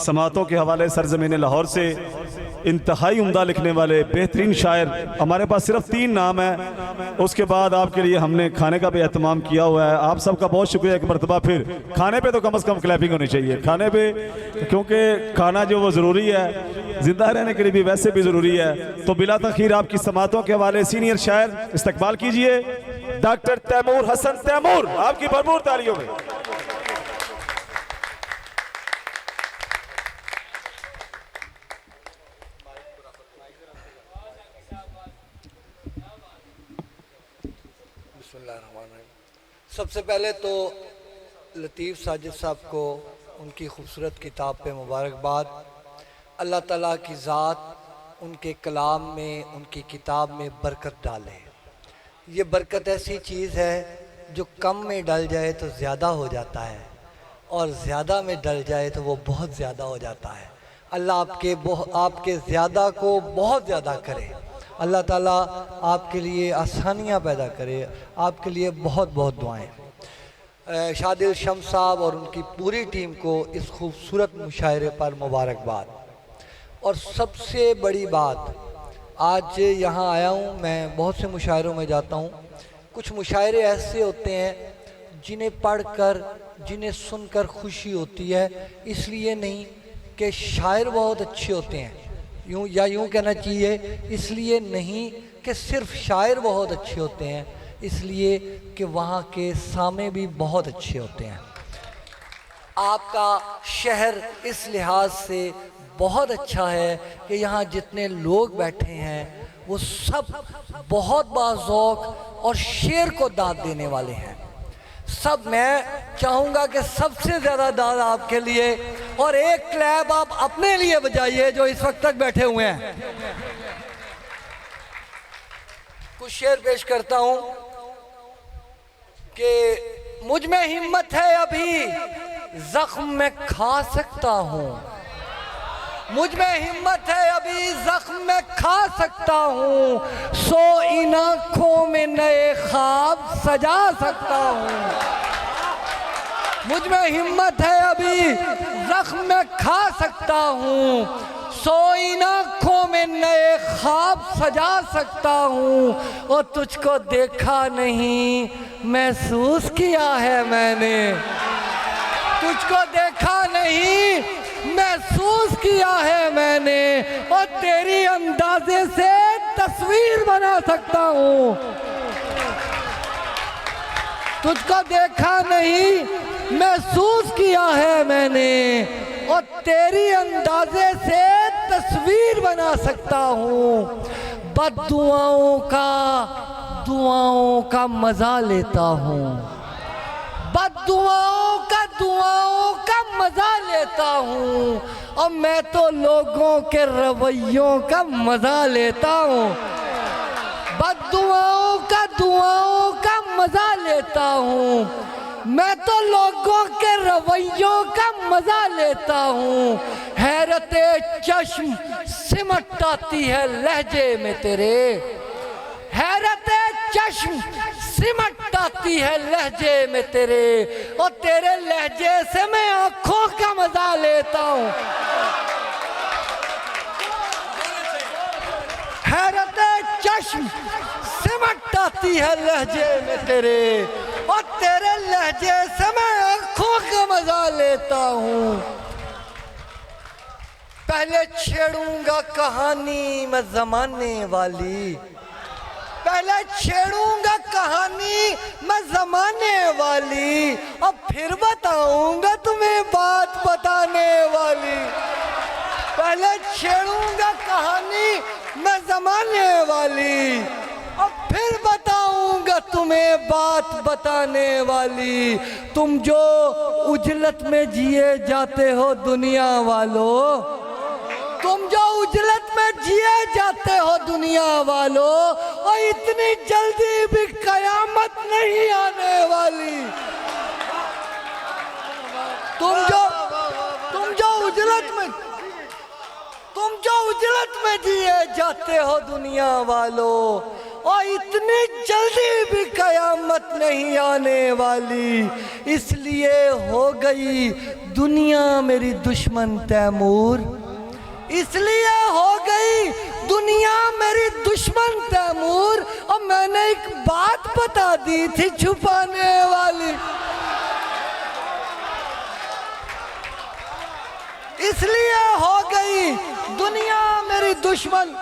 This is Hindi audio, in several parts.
समातों के हवाले सरजमीन लाहौर से इंतहाई उम्दा लिखने वाले बेहतरीन शायर। हमारे पास सिर्फ 3 नाम है। उसके बाद आपके लिए हमने खाने का भी एहतमाम किया हुआ है। आप सबका बहुत शुक्रिया एक मरतबा। फिर खाने पे तो कम से कम क्लैपिंग होनी चाहिए खाने पे, क्योंकि खाना जो वो ज़रूरी है, जिंदा रहने के लिए भी वैसे भी ज़रूरी है। तो बिला तखीर आपकी समातों के हवाले सीनियर शायर इस्तकबाल कीजिए डॉक्टर तैमूर हसन तैमूर। आपकी भरपूर तालियों में। सबसे पहले तो लतीफ़ साजिद साहब को उनकी खूबसूरत किताब पे मुबारकबाद। अल्लाह ताला की ज़ात उनके कलाम में, उनकी किताब में बरकत डाले। ये बरकत ऐसी चीज़ है जो कम में डल जाए तो ज़्यादा हो जाता है, और ज़्यादा में डल जाए तो वो बहुत ज़्यादा हो जाता है। अल्लाह आपके ज़्यादा को बहुत ज़्यादा करे। अल्लाह ताला आपके लिए आसानियाँ पैदा करे। आपके लिए बहुत बहुत दुआएं। शादिल शम्स साहब और उनकी पूरी टीम को इस खूबसूरत मुशायरे पर मुबारकबाद। और सबसे बड़ी बात, आज यहाँ आया हूँ, मैं बहुत से मुशायरों में जाता हूँ। कुछ मुशायरे ऐसे होते हैं जिन्हें पढ़कर, जिन्हें सुनकर खुशी होती है, इसलिए नहीं कि शायर बहुत अच्छे होते हैं, यूँ कहना चाहिए इसलिए नहीं कि सिर्फ शायर बहुत अच्छे होते हैं, इसलिए कि वहाँ के सामे भी बहुत अच्छे होते हैं। आपका शहर इस लिहाज से बहुत अच्छा है कि यहाँ जितने लोग बैठे हैं वो सब बहुत बाज़ौक़ और शेर को दाद देने वाले हैं। सब, मैं चाहूँगा कि सबसे ज़्यादा दाद आपके लिए, और एक क्लैप आप अपने लिए बजाइए जो इस वक्त तक बैठे हुए हैं। कुछ शेर पेश करता हूँ कि मुझ में हिम्मत है अभी जख्म में खा सकता हूँ, मुझ में हिम्मत है अभी जख्म में खा सकता हूँ, सो इन आँखों में नए ख्वाब सजा सकता हूँ। मुझ में हिम्मत है अभी जख्म में खा सकता हूँ, सो इन आँखों में नए ख्वाब सजा सकता हूँ। और तुझको देखा नहीं महसूस किया है मैंने, तुझको देखा नहीं महसूस किया है मैंने, और तेरी अंदाजे से तस्वीर बना सकता हूँ। तुझको देखा नहीं महसूस किया है मैंने, और तेरी अंदाजे से तस्वीर बना सकता हूँ। बद्दुआओं का मज़ा लेता हूँ, बद्दुआओं का मज़ा लेता हूँ, और मैं तो लोगों के रवैयों का मज़ा लेता हूँ। बद्दुआओं का मज़ा लेता हूँ, मैं तो लोगों के रवैयों का मज़ा लेता हूँ। हैरते चश्म सिमट आती है लहजे में तेरे, हैरते चश्म सिमट आती है लहजे में तेरे, और तेरे लहजे से मैं आँखों का मज़ा लेता हूँ। हैरते चश्म सिमट आती है लहजे में तेरे, और तेरे लहजे से मैं आँखों का मज़ा लेता हूँ। पहले छेड़ूंगा कहानी मैं ज़माने वाली, पहले छेड़ूंगा कहानी मैं ज़माने वाली, और फिर बताऊंगा तुम्हें बात बताने वाली। पहले छेड़ूंगा कहानी मैं ज़माने वाली, और फिर बताऊंगा तुम्हें बात बताने वाली। तुम जो उजलत में जिए जाते हो दुनिया वालों, तुम जो उजलत में जिए जाते हो दुनिया वालों, और इतनी जल्दी भी कयामत नहीं आने वाली। तुम जो उजलत में जिए जाते हो दुनिया वालों, और इतनी जल्दी भी कयामत नहीं आने वाली। इसलिए हो गई दुनिया मेरी दुश्मन तैमूर, इसलिए हो गई दुनिया मेरी दुश्मन तैमूर। और मैंने एक बात बता दी थी छुपाने वाली, इसलिए हो गई दुनिया मेरी दुश्मन,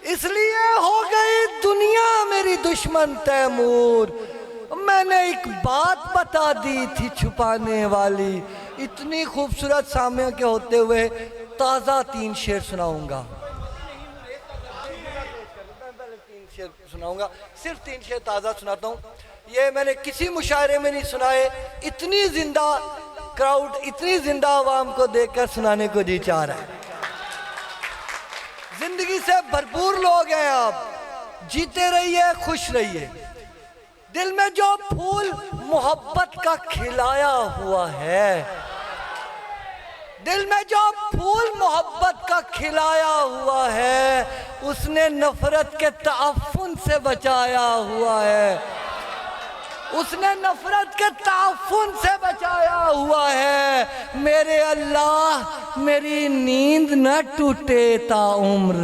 इसलिए हो गई दुनिया मेरी दुश्मन तैमूर। मैंने एक बात बता दी थी छुपाने वाली। इतनी खूबसूरत सामने के होते हुए ताज़ा 3 शेर सुनाऊंगा, 3 शेर सुनाऊंगा, सिर्फ 3 शेर ताज़ा सुनाता हूँ। ये मैंने किसी मुशायरे में नहीं सुनाए। इतनी जिंदा क्राउड, इतनी जिंदा आवाम को देखकर सुनाने को जी चाह रहा है। जिंदगी से भरपूर लोग हैं आप, जीते रहिए, खुश रहिए। दिल में जो फूल मोहब्बत का खिलाया हुआ है, दिल में जो फूल मोहब्बत का खिलाया हुआ है, उसने नफरत के ताफुन से बचाया हुआ है, उसने नफरत के ताफुन से बचाया हुआ है। मेरे अल्लाह मेरी नींद न टूटे ताउम्र,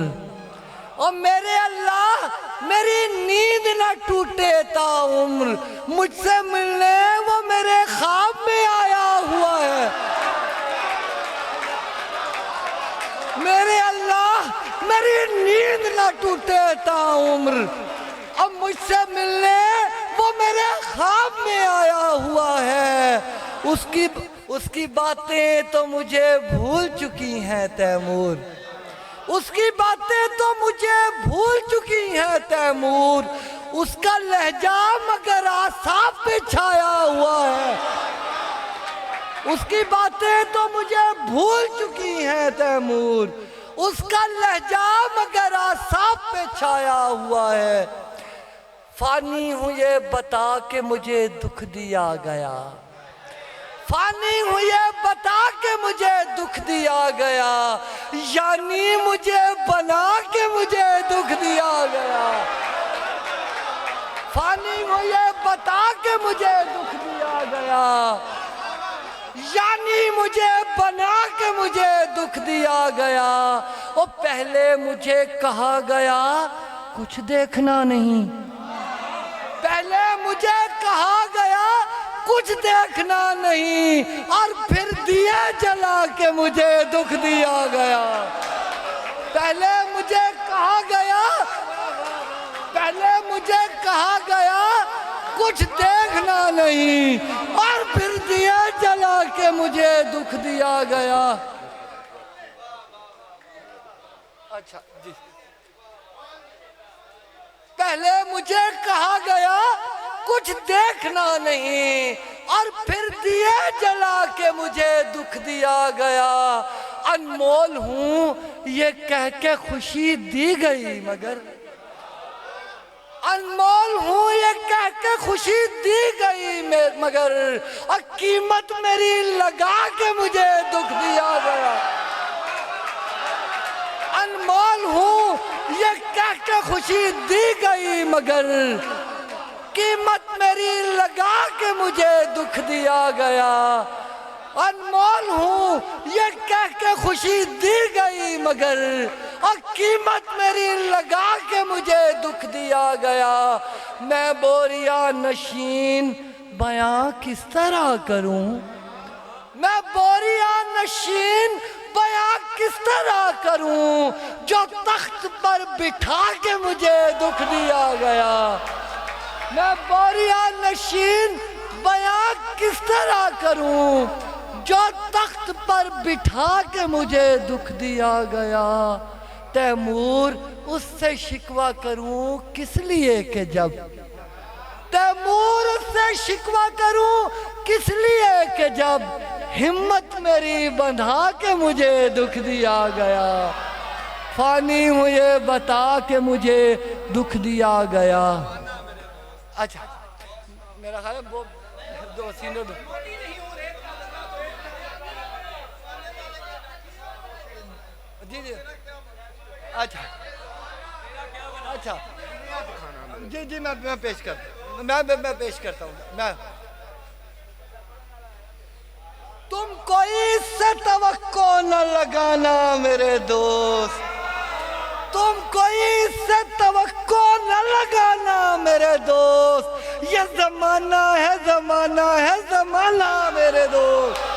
और मेरे अल्लाह मेरी नींद न टूटे ताउम्र। मुझसे मिलने वो मेरे ख्वाब में आया हुआ है। मेरे अल्लाह मेरी नींद न टूटे ताउम्र, अब मुझसे मिलने वो मेरे ख्वाब में आया हुआ है। उसकी बातें तो मुझे भूल चुकी हैं तैमूर, उसकी बातें तो मुझे भूल चुकी हैं तैमूर। उसका लहजा मगर आसाफ पे छाया हुआ है, उसकी बातें तो मुझे भूल चुकी हैं तैमूर। उसका लहजा मगर आसाफ पे छाया हुआ है। फानी हूँ ये बता के मुझे दुख दिया गया, फानी हूँ ये बता के मुझे दुख दिया गया, यानी मुझे बना के मुझे दुख दिया गया। फानी हूँ ये बता के मुझे दुख दिया गया, यानी मुझे बना के मुझे दुख दिया गया। और पहले मुझे कहा गया कुछ देखना नहीं, पहले मुझे कहा गया कुछ देखना नहीं, और फिर दिए जला के मुझे दुख दिया गया। पहले मुझे कहा गया, पहले मुझे कहा गया कुछ देखना नहीं, और फिर दिए जला के मुझे दुख दिया गया। अच्छा जी, पहले मुझे कहा गया कुछ देखना नहीं, और फिर दिए जला के मुझे दुख दिया गया। अनमोल हूँ ये कह के खुशी दी गई, मगर अनमोल हूँ ये कह के खुशी दी गई मगर, और कीमत मेरी लगा के मुझे दुख दिया गया। अनमोल हूँ ये कह के खुशी दी गई, मगर कीमत मेरी लगा के मुझे दुख दिया गया। अनमोल हूँ ये कह के खुशी दी गई, मगर और कीमत मेरी लगा के मुझे दुख दिया गया। मैं बोरिया नशीन बयां किस तरह करूं, मैं बोरिया नशीन बयां किस तरह करूं, जो तख्त पर बिठा के मुझे दुख दिया गया। मैं बोरिया नशीन बयां किस तरह करूं, जो तख्त पर बिठा के मुझे दुख दिया गया। तैमूर उससे शिकवा करूं किस लिए के जब, तैमूर उससे शिकवा करूं किस लिए के जब, हिम्मत मेरी बंधा के मुझे दुख दिया गया। फानी हूँ ये बता के मुझे दुख दिया गया। अच्छा मेरा ख्याल है वो दो सीनों दो जी जी अच्छा अच्छा जी जी मैं पेश करता हूँ, मैं पेश करता हूँ। मैं तुम कोई इससे तवक्को न लगाना मेरे दोस्त, तुम कोई इससे तवक्को न लगाना मेरे दोस्त, ये जमाना है, जमाना है, जमाना मेरे दोस्त।